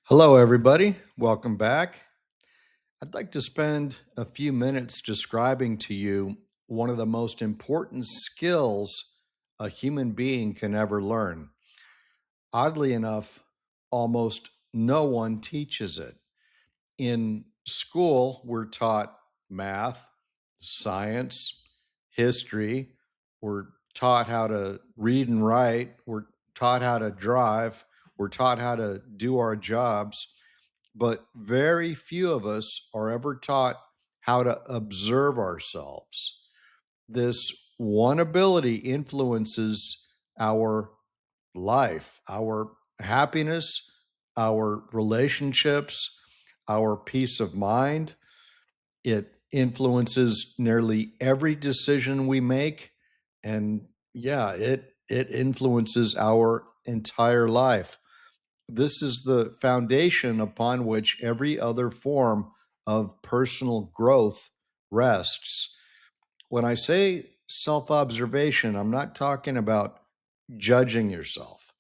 Hello, everybody. Welcome back. I'd like to spend a few minutes describing to you one of the most important skills a human being can ever learn. Oddly enough, almost no one teaches it. In school, we're taught math, science, history. We're taught how to read and write. We're taught how to drive. We're taught how to do our jobs. But very few of us are ever taught how to observe ourselves. This one ability influences our life, our happiness, our relationships, our peace of mind. It influences nearly every decision we make. And yeah, it influences our entire life. This is the foundation upon which every other form of personal growth rests. When I say self observation, I'm not talking about judging yourself,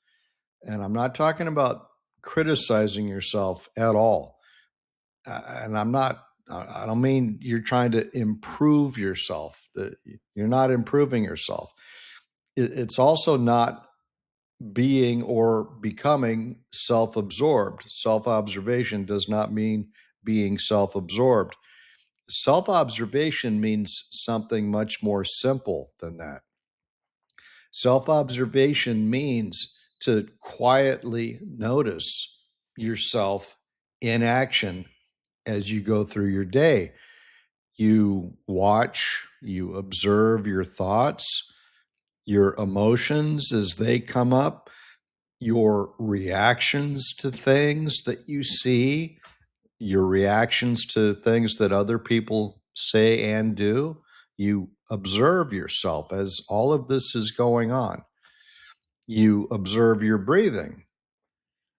and I'm not talking about criticizing yourself at all. And I don't mean you're trying to improve yourself. You're not improving yourself. It's also not being or becoming self absorbed. Self observation does not mean being self absorbed. Self observation means something much more simple than that. Self observation means to quietly notice yourself in action as you go through your day. You watch, you observe your thoughts, your emotions as they come up, your reactions to things that you see, your reactions to things that other people say and do. You observe yourself as all of this is going on. You observe your breathing,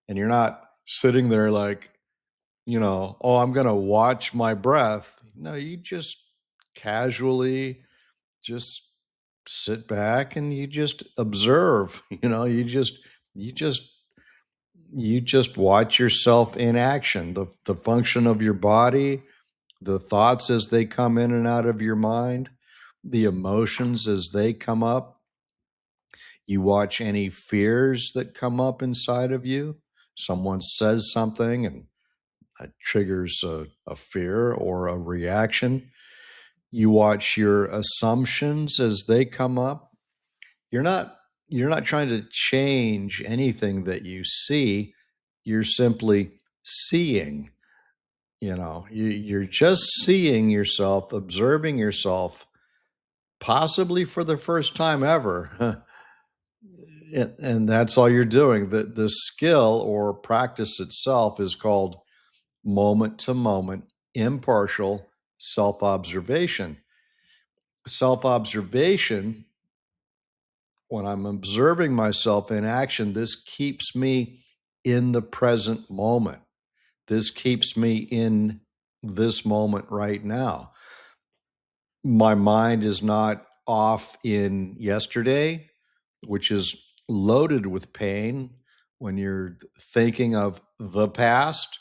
and you're not sitting there like, oh, I'm going to watch my breath. No, you just casually just sit back and you just observe. You just you just watch yourself in action, the function of your body, the thoughts as they come in and out of your mind, the emotions as they come up. You watch any fears that come up inside of you. Someone says something and that triggers a fear or a reaction. You watch your assumptions as they come up. You're not you're not trying to change anything that you see. You're simply seeing. You're just seeing yourself, observing yourself, possibly for the first time ever. And that's all you're doing. The skill or practice itself is called moment to moment, impartial self observation. Self observation, when I'm observing myself in action, this keeps me in the present moment. This keeps me in this moment right now. My mind is not off in yesterday, which is loaded with pain when you're thinking of the past.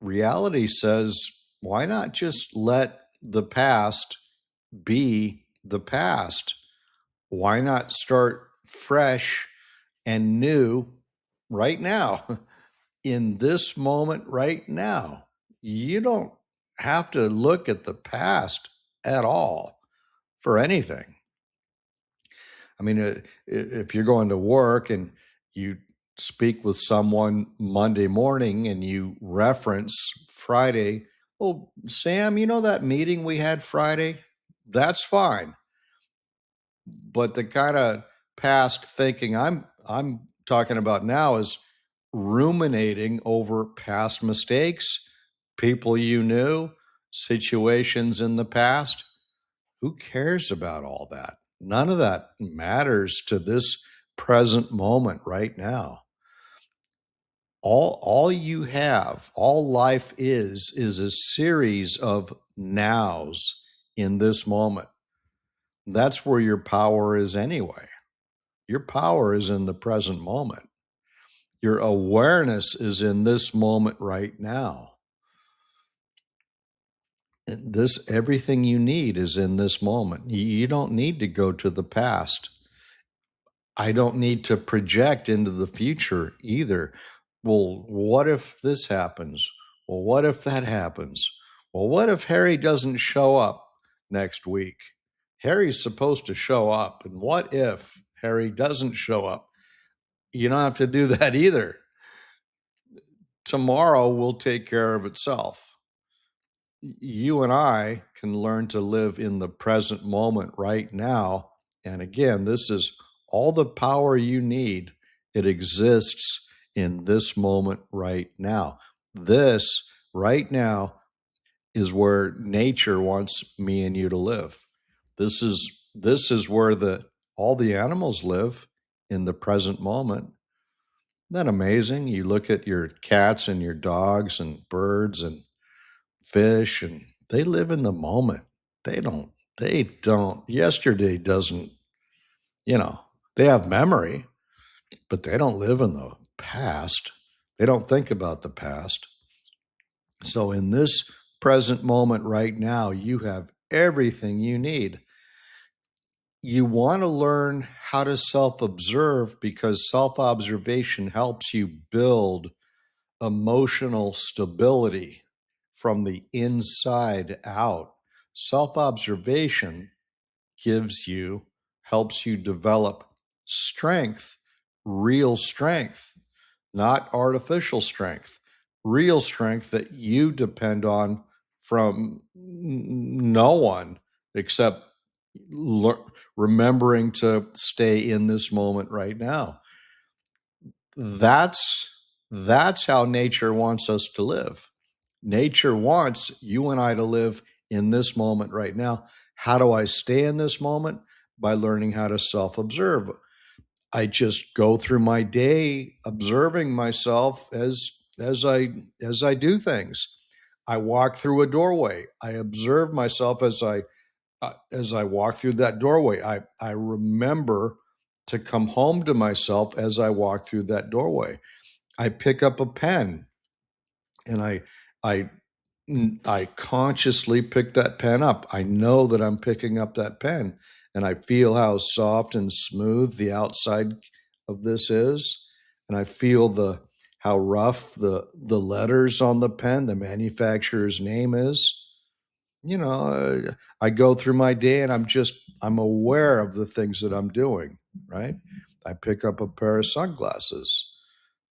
Reality says, why not just let the past be the past? Why not start fresh and new right now, in this moment right now? You don't have to look at the past at all for anything. I mean, if you're going to work and you speak with someone Monday morning and you reference Friday, oh, Sam, you know that meeting we had Friday? That's fine. But the kind of past thinking I'm talking about now is ruminating over past mistakes, people you knew, situations in the past. Who cares about all that? None of that matters to this present moment right now. All you have, all life is a series of nows in this moment. That's where your power is anyway. Your power is in the present moment. Your awareness is in this moment right now. Everything you need is in this moment. You don't need to go to the past. I don't need to project into the future either. Well, what if this happens? Well, what if that happens? Well, what if Harry doesn't show up next week? Harry's supposed to show up. And what if Harry doesn't show up? You don't have to do that either. Tomorrow will take care of itself. You and I can learn to live in the present moment right now. And again, this is all the power you need. It exists in this moment right now. This right now is where nature wants me and you to live. This is where all the animals live, in the present moment. Isn't that amazing? You look at your cats and your dogs and birds and fish, and they live in the moment. They don't yesterday doesn't, they have memory, but they don't live in the past. They don't think about the past. So in this present moment right now, you have everything you need. You want to learn how to self-observe, because self-observation helps you build emotional stability from the inside out. Self-observation helps you develop strength, real strength, not artificial strength, real strength that you depend on from no one except remembering to stay in this moment right now. That's how nature wants us to live. Nature wants you and I to live in this moment right now. How do I stay in this moment? By learning how to self-observe. I just go through my day observing myself as I do things. I walk through a doorway. I observe myself as I walk through that doorway. I remember to come home to myself as I walk through that doorway. I pick up a pen and I I consciously pick that pen up. I know that I'm picking up that pen, and I feel how soft and smooth the outside of this is, and I feel how rough the letters on the pen, the manufacturer's name is. I go through my day and I'm aware of the things that I'm doing, right? I pick up a pair of sunglasses.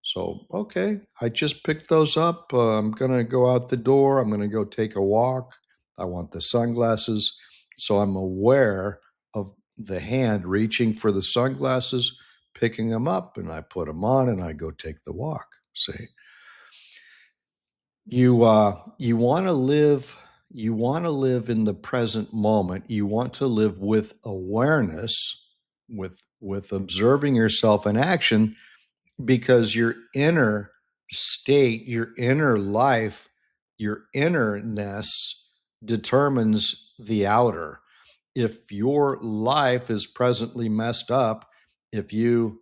So, okay, I just picked those up. I'm going to go out the door. I'm going to go take a walk. I want the sunglasses. So I'm aware of the hand reaching for the sunglasses, picking them up, and I put them on and I go take the walk. See, you want to live. You want to live in the present moment. You want to live with awareness, with observing yourself in action, because your inner state, your inner life, your innerness determines the outer. If your life is presently messed up, if you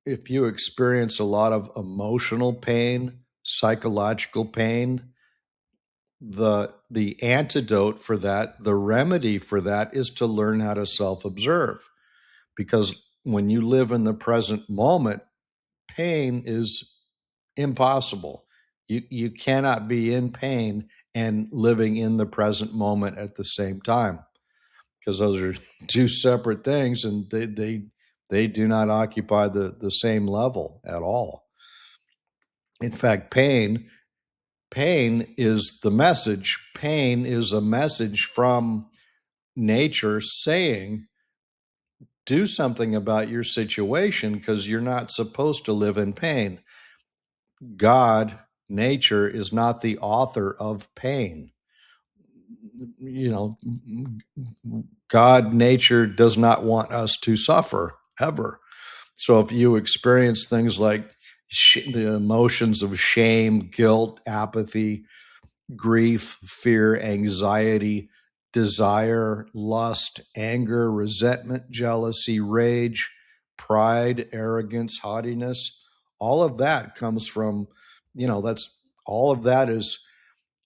experience a lot of emotional pain, psychological pain, the antidote for that, the remedy for that, is to learn how to self-observe. Because when you live in the present moment, pain is impossible. You cannot be in pain and living in the present moment at the same time, because those are two separate things, and they do not occupy the same level at all. In fact, pain is the message. Pain is a message from nature saying, do something about your situation, because you're not supposed to live in pain. God, nature, is not the author of pain. God, nature, does not want us to suffer ever. So if you experience things like the emotions of shame, guilt, apathy, grief, fear, anxiety, desire, lust, anger, resentment, jealousy, rage, pride, arrogance, haughtiness, All of that comes from, that's all of that is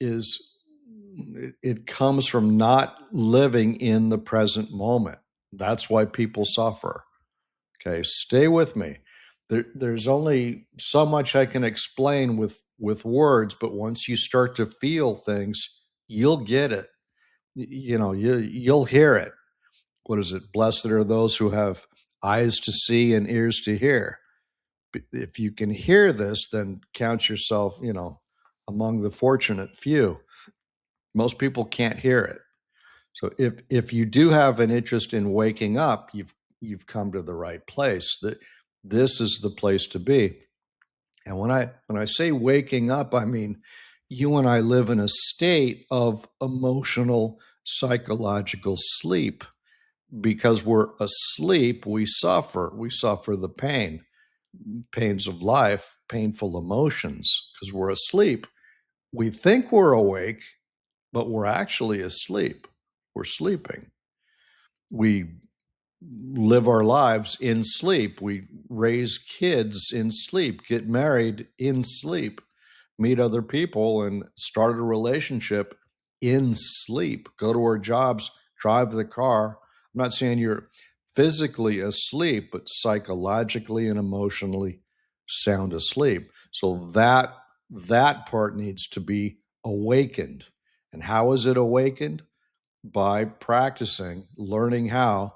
it comes from not living in the present moment. That's why people suffer. Okay, stay with me. There's only so much I can explain with words, but once you start to feel things, you'll get it. You'll hear it. What is it? Blessed are those who have eyes to see and ears to hear. If you can hear this, then count yourself, among the fortunate few. Most people can't hear it. So if you do have an interest in waking up, you've come to the right place. That this is the place to be. And when I say waking up, I mean you and I live in a state of emotional psychological sleep. Because we're asleep, we suffer. We suffer the pains of life, painful emotions, because we're asleep. We think we're awake, but we're actually asleep. We're sleeping. We live our lives in sleep. We raise kids in sleep, get married in sleep, meet other people, and start a relationship in sleep, go to our jobs, drive the car. I'm not saying you're physically asleep, but psychologically and emotionally sound asleep. So that part needs to be awakened. And how is it awakened? By practicing, learning how,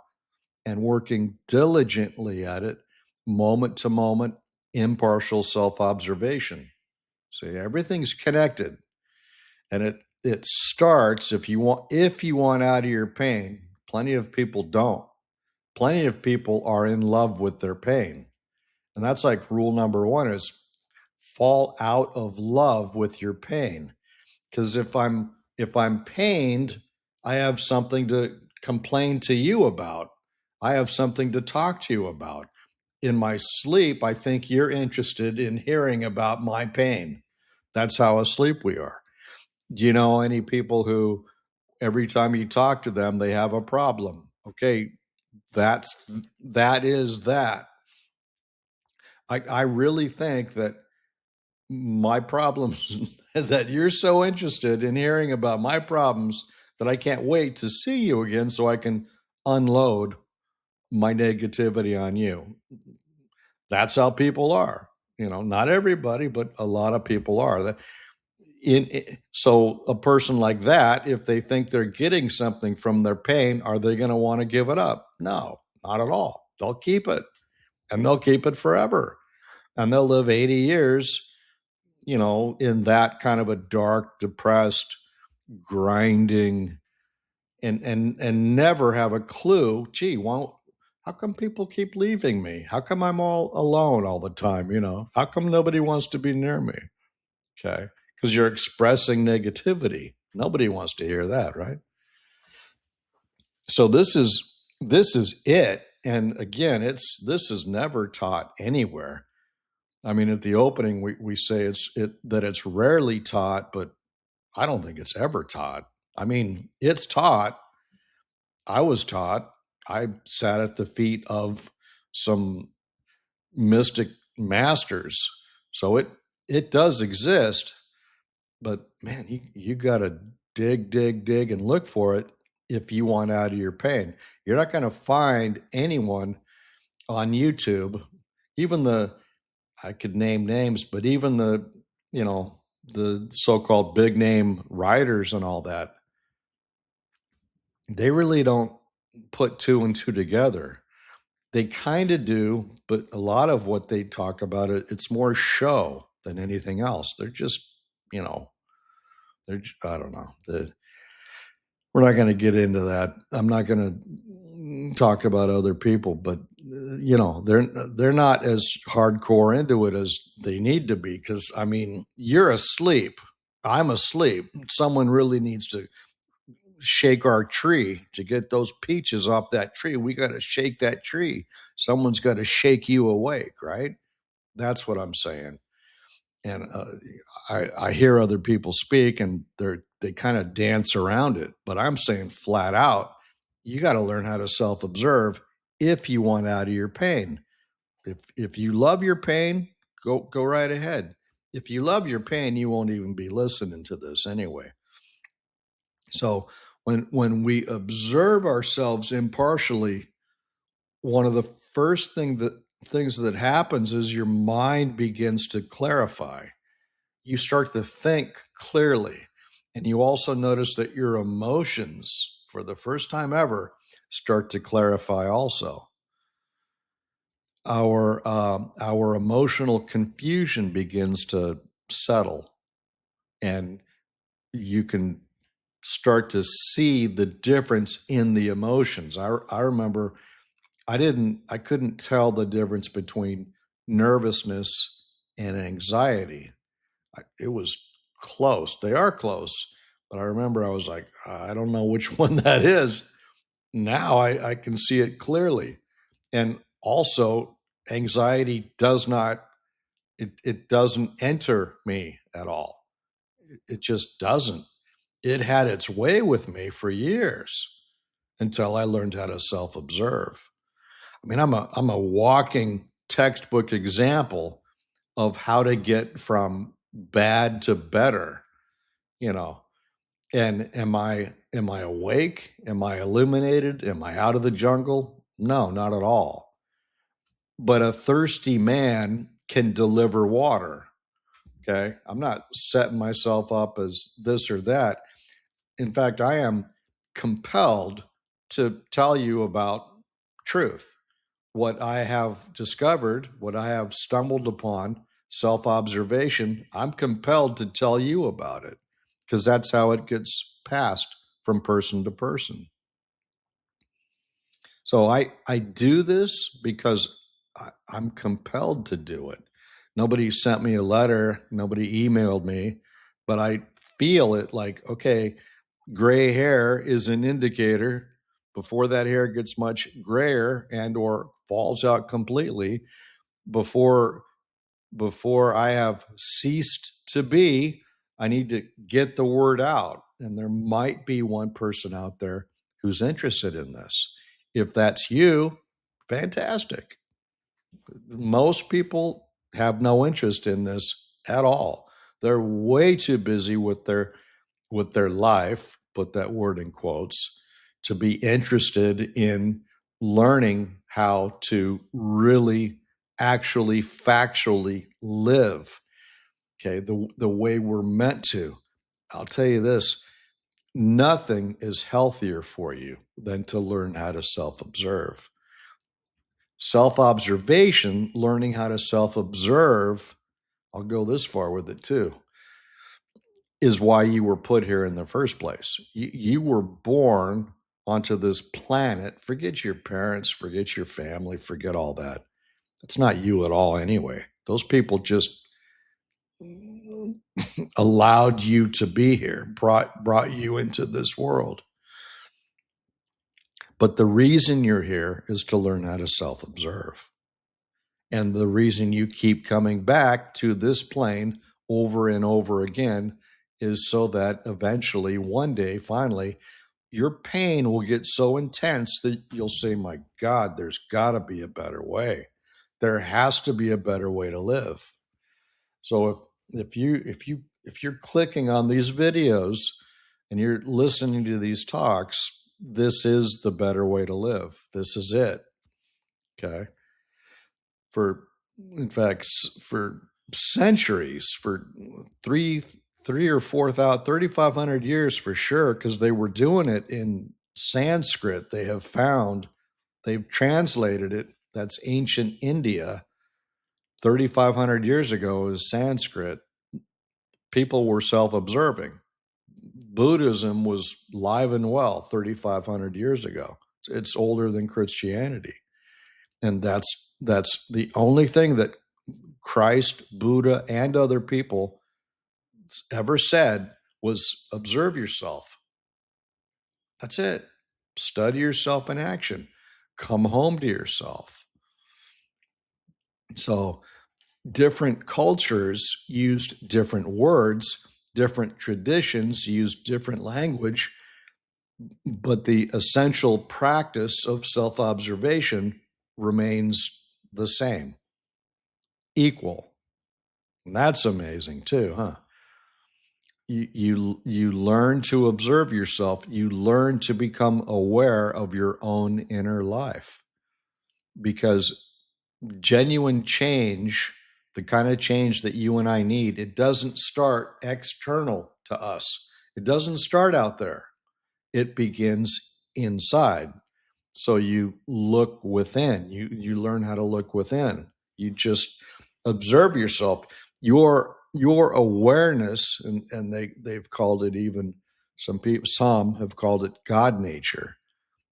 and working diligently at it, moment to moment, impartial self-observation. See, everything's connected. And it starts if you want out of your pain. Plenty of people don't. Plenty of people are in love with their pain. And that's like rule number one is fall out of love with your pain. Because if I'm pained, I have something to complain to you about. I have something to talk to you about. In my sleep, I think you're interested in hearing about my pain. That's how asleep we are. Do you know any people who every time you talk to them, they have a problem? Okay, that is that. I really think that my problems that you're so interested in hearing about my problems that I can't wait to see you again so I can unload my negativity on you. That's how people are. Not everybody, but a lot of people are. So a person like that, if they think they're getting something from their pain, are they going to want to give it up? No, not at all. They'll keep it, and they'll keep it forever, and they'll live 80 years, in that kind of a dark, depressed, grinding, and never have a clue. Gee, well, how come people keep leaving me? How come I'm all alone all the time? How come nobody wants to be near me? Okay. Because you're expressing negativity. Nobody wants to hear that, right? So this is it. And again, this is never taught anywhere. I mean, at the opening, we say that it's rarely taught, but I don't think it's ever taught. I mean, it's taught. I was taught. I sat at the feet of some mystic masters. So it does exist. But man, you got to dig, dig, dig and look for it if you want out of your pain. You're not going to find anyone on YouTube, even I could name names, but even the so-called big name writers and all that, they really don't put two and two together. They kind of do, but a lot of what they talk about, it's more show than anything else. They're just, you know, I don't know. We're not going to get into that. I'm not going to talk about other people, but they're not as hardcore into it as they need to be. Because I mean, you're asleep. I'm asleep. Someone really needs to shake our tree to get those peaches off that tree. We got to shake that tree. Someone's got to shake you awake, right? That's what I'm saying. And I hear other people speak, and they kind of dance around it. But I'm saying flat out, you got to learn how to self-observe if you want out of your pain. If you love your pain, Go right ahead. If you love your pain, you won't even be listening to this anyway. So when we observe ourselves impartially, one of the first things that happens is your mind begins to clarify. You start to think clearly. And you also notice that your emotions, for the first time ever, start to clarify also. Our emotional confusion begins to settle, and you can start to see the difference in the emotions. I remember I couldn't tell the difference between nervousness and anxiety. It was close. They are close, but I remember I was like, I don't know which one that is. Now I can see it clearly. And also, anxiety does not, it doesn't enter me at all. It just doesn't. It had its way with me for years until I learned how to self observe. I mean, I'm a walking textbook example of how to get from bad to better, you know. And am I awake? Am I illuminated? Am I out of the jungle? No, not at all. But a thirsty man can deliver water. Okay. I'm not setting myself up as this or that. In fact, I am compelled to tell you about truth, what I have discovered, what I have stumbled upon, self observation. I'm compelled to tell you about it because that's how it gets passed from person to person. So I do this because I'm compelled to do it. Nobody sent me a letter, nobody emailed me, but I feel it like, okay, gray hair is an indicator. Before that hair gets much grayer and or falls out completely, before I have ceased to be, I need to get the word out. And there might be one person out there who's interested in this. If that's you, fantastic. Most people have no interest in this at all. They're way too busy with their life, put that word in quotes, to be interested in learning how to really actually factually live, okay, the way we're meant to. I'll tell you this, nothing is healthier for you than to learn how to self-observe. Self-observation, learning how to self-observe, I'll go this far with it too, is why you were put here in the first place. You were born onto this planet. Forget your parents, forget your family, forget all that. That's not you at all anyway. Those people just allowed you to be here, brought you into this world. But the reason you're here is to learn how to self-observe. And the reason you keep coming back to this plane over and over again is so that eventually, one day, finally, your pain will get so intense that you'll say, my God, there's got to be a better way. There has to be a better way to live. So if you're clicking on these videos and you're listening to these talks, this is the better way to live. This is it. Okay. For in fact, for centuries, for three or 4,000, 3,500 years for sure, because they were doing it in Sanskrit. They've translated it. That's ancient India. 3,500 years ago is Sanskrit. People were self-observing. Buddhism was live and well 3,500 years ago. It's older than Christianity. And that's the only thing that Christ, Buddha, and other people ever said was observe yourself. That's it. Study yourself in action. Come home to yourself. So different cultures used different words, different traditions used different language, but the essential practice of self-observation remains the same, equal. And that's amazing too, huh? You learn to observe yourself. You learn to become aware of your own inner life, because genuine change, the kind of change that you and I need, it doesn't start external to us. It doesn't start out there. It begins inside. So you look within. You learn how to look within. You just observe yourself. Your awareness, and they've called it, even some have called it God nature.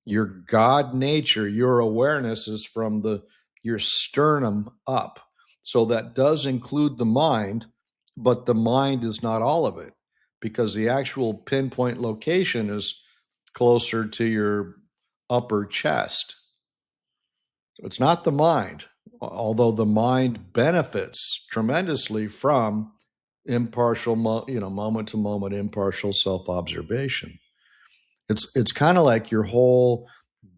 Your God nature, your awareness is from your sternum up. So that does include the mind, but the mind is not all of it, because the actual pinpoint location is closer to your upper chest. So it's not the mind, although the mind benefits tremendously from impartial, moment to moment impartial self-observation. It's kind of like your whole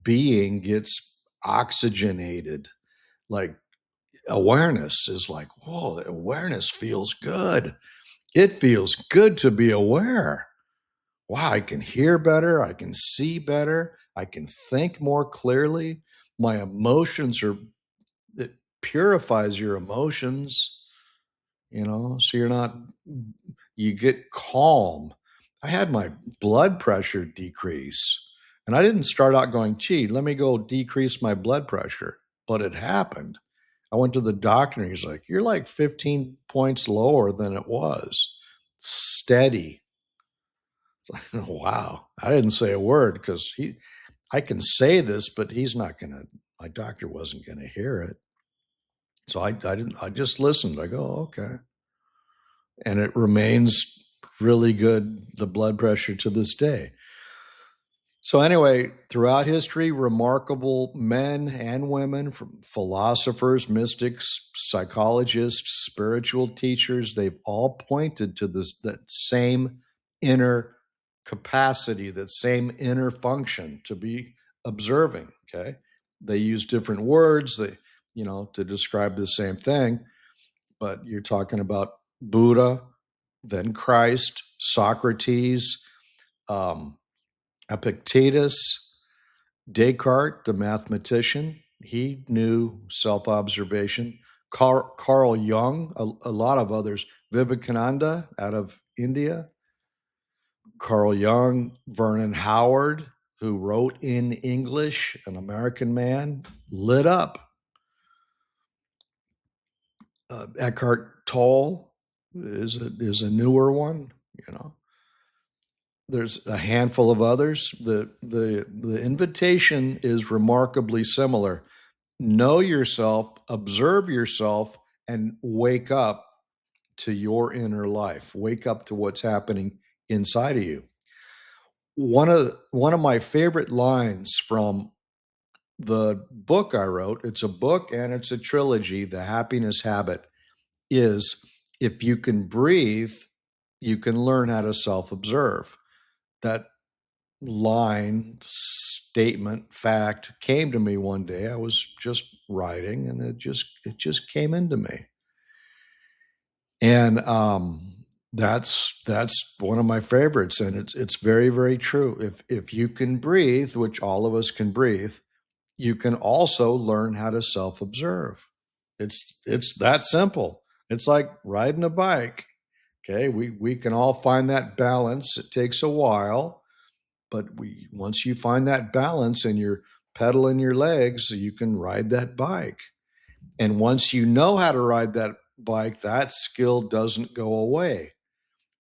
being gets oxygenated. Like, awareness is like, whoa, awareness feels good. It feels good to be aware. Wow, I can hear better. I can see better. I can think more clearly. My emotions it purifies your emotions, so you get calm. I had my blood pressure decrease, and I didn't start out going, gee, let me go decrease my blood pressure, but it happened. I went to the doctor and he's like, you're like 15 points lower than it was. Steady. It's like, wow. I didn't say a word because I can say this, but my doctor wasn't going to hear it. So I didn't, I just listened. I go, okay. And it remains really good, the blood pressure, to this day. So anyway, throughout history, remarkable men and women, from philosophers, mystics, psychologists, spiritual teachers, they've all pointed to that same inner capacity, that same inner function to be observing. Okay. They use different words, to describe the same thing, but you're talking about Buddha, then Christ, Socrates, um, Epictetus, Descartes, the mathematician. He knew self-observation. Carl Jung, a lot of others. Vivekananda out of India. Carl Jung, Vernon Howard, who wrote in English, an American man, lit up. Eckhart Tolle is a newer one. There's a handful of others. The invitation is remarkably similar. Know yourself, observe yourself, and wake up to your inner life. Wake up to what's happening inside of you. One of my favorite lines from the book I wrote, it's a book and it's a trilogy, The Happiness Habit, is, if you can breathe, you can learn how to self-observe. That line, statement, fact came to me one day. I was just writing and it just came into me. And that's one of my favorites, and it's very, very true. If you can breathe, which all of us can breathe, you can also learn how to self-observe. It's that simple. It's like riding a bike. Okay, we can all find that balance. It takes a while, but once you find that balance and you're pedaling your legs, you can ride that bike. And once you know how to ride that bike, that skill doesn't go away.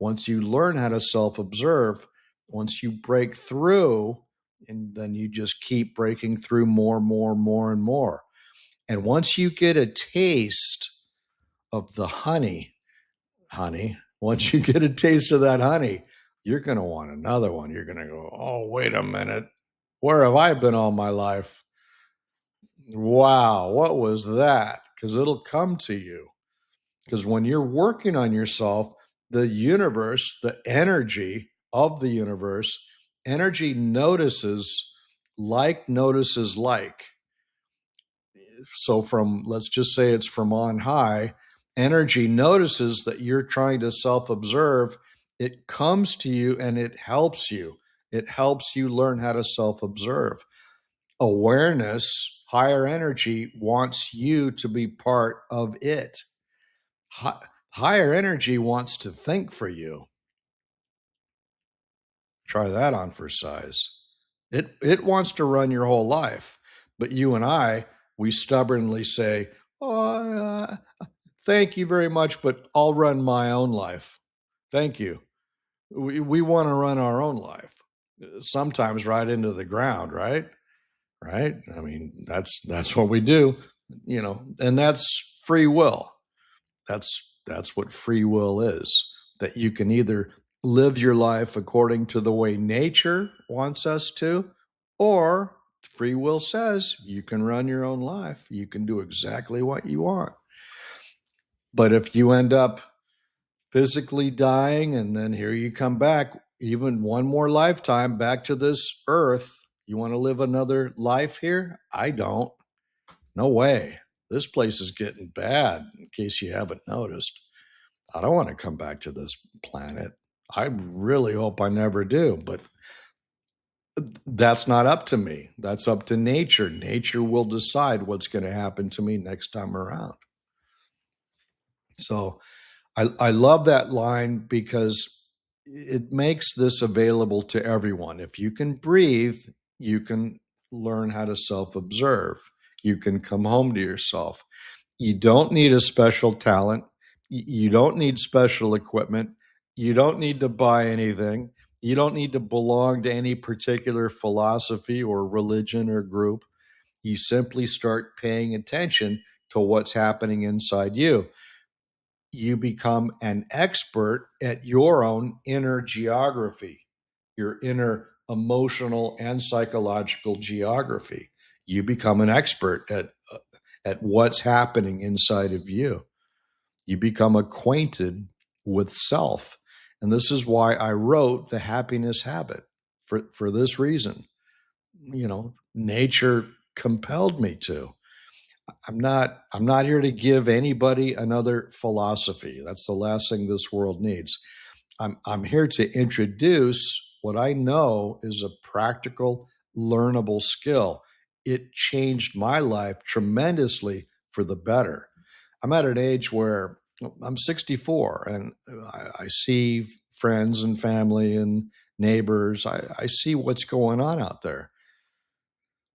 Once you learn how to self-observe, once you break through, and then you just keep breaking through more, and more. And once you get a taste of the honey, once you get a taste of that honey, you're going to want another one. You're going to go, oh, wait a minute. Where have I been all my life? Wow, what was that? Because it'll come to you. Because when you're working on yourself, the universe, the energy of the universe, energy notices like. So let's just say it's from on high, energy notices that you're trying to self-observe, it comes to you and it helps you. It helps you learn how to self-observe. Awareness, higher energy, wants you to be part of it. Higher energy wants to think for you. Try that on for size. It wants to run your whole life, but you and I, we stubbornly say, "Oh, thank you very much, but I'll run my own life. Thank you." We want to run our own life, sometimes right into the ground, right? Right? I mean, that's what we do, and that's free will. That's what free will is. That you can either live your life according to the way nature wants us to, or free will says you can run your own life. You can do exactly what you want. But if you end up physically dying and then here you come back, even one more lifetime back to this earth, you want to live another life here? I don't. No way. This place is getting bad, in case you haven't noticed. I don't want to come back to this planet. I really hope I never do, but that's not up to me. That's up to nature. Nature will decide what's going to happen to me next time around. So I love that line because it makes this available to everyone. If you can breathe, you can learn how to self-observe. You can come home to yourself. You don't need a special talent. You don't need special equipment. You don't need to buy anything. You don't need to belong to any particular philosophy or religion or group. You simply start paying attention to what's happening inside you. You become an expert at your own inner geography, your inner emotional and psychological geography. You become an expert at what's happening inside of you. You become acquainted with self. And this is why I wrote The Happiness Habit, for this reason. Nature compelled me to. I'm not here to give anybody another philosophy. That's the last thing this world needs. I'm here to introduce what I know is a practical, learnable skill. It changed my life tremendously for the better. I'm at an age where I'm 64 and I see friends and family and neighbors. I see what's going on out there.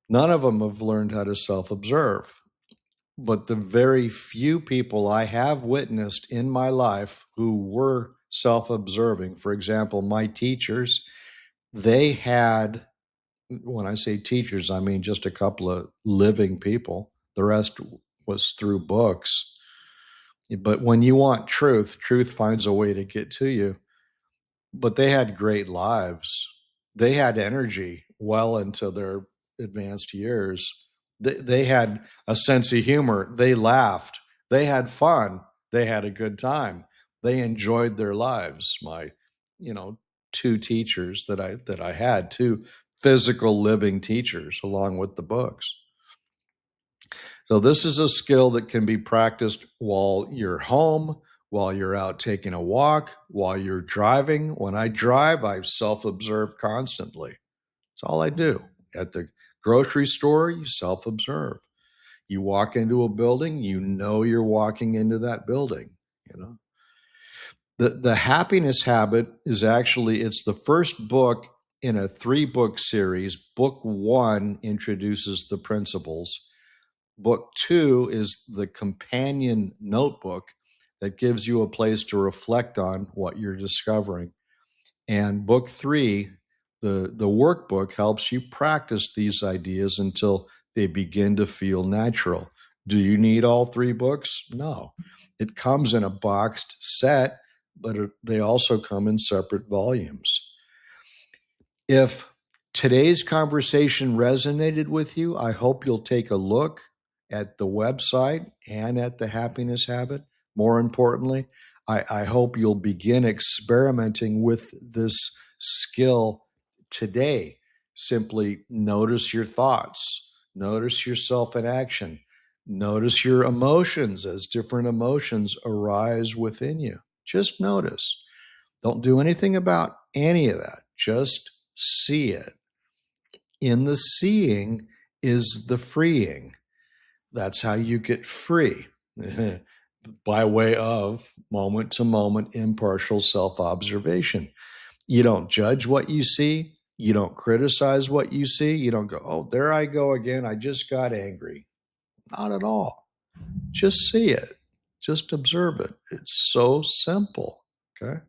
None of them have learned how to self-observe. But the very few people I have witnessed in my life who were self-observing, for example, my teachers, they had, when I say teachers, I mean just a couple of living people. The rest was through books. But when you want truth, truth finds a way to get to you. But they had great lives. They had energy well into their advanced years. They had a sense of humor. They laughed. They had fun. They had a good time. They enjoyed their lives. My, two teachers that I had, two physical living teachers along with the books. So this is a skill that can be practiced while you're home, while you're out taking a walk, while you're driving. When I drive, I self-observe constantly. That's all I do. At the grocery store, you self-observe. You walk into a building, you know you're walking into that building, The Happiness Habit is actually, it's the first book in a 3-book series. Book 1 introduces the principles. Book 2 is the companion notebook that gives you a place to reflect on what you're discovering. And book 3, the workbook, helps you practice these ideas until they begin to feel natural. Do you need all 3 books? No. It comes in a boxed set, but they also come in separate volumes. If today's conversation resonated with you, I hope you'll take a look at the website and at the Happiness Habit. More importantly, I hope you'll begin experimenting with this skill today. Simply notice your thoughts, notice yourself in action, Notice your emotions as different emotions arise within you. Just notice. Don't do anything about any of that. Just see it. In the seeing is the freeing. That's how you get free by way of moment to moment impartial self-observation. You don't judge what you see. You don't criticize what you see. You don't go, oh, there I go again. I just got angry. Not at all. Just see it. Just observe it. It's so simple. Okay.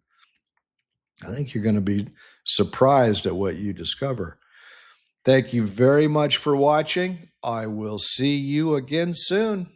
I think you're going to be surprised at what you discover. Thank you very much for watching. I will see you again soon.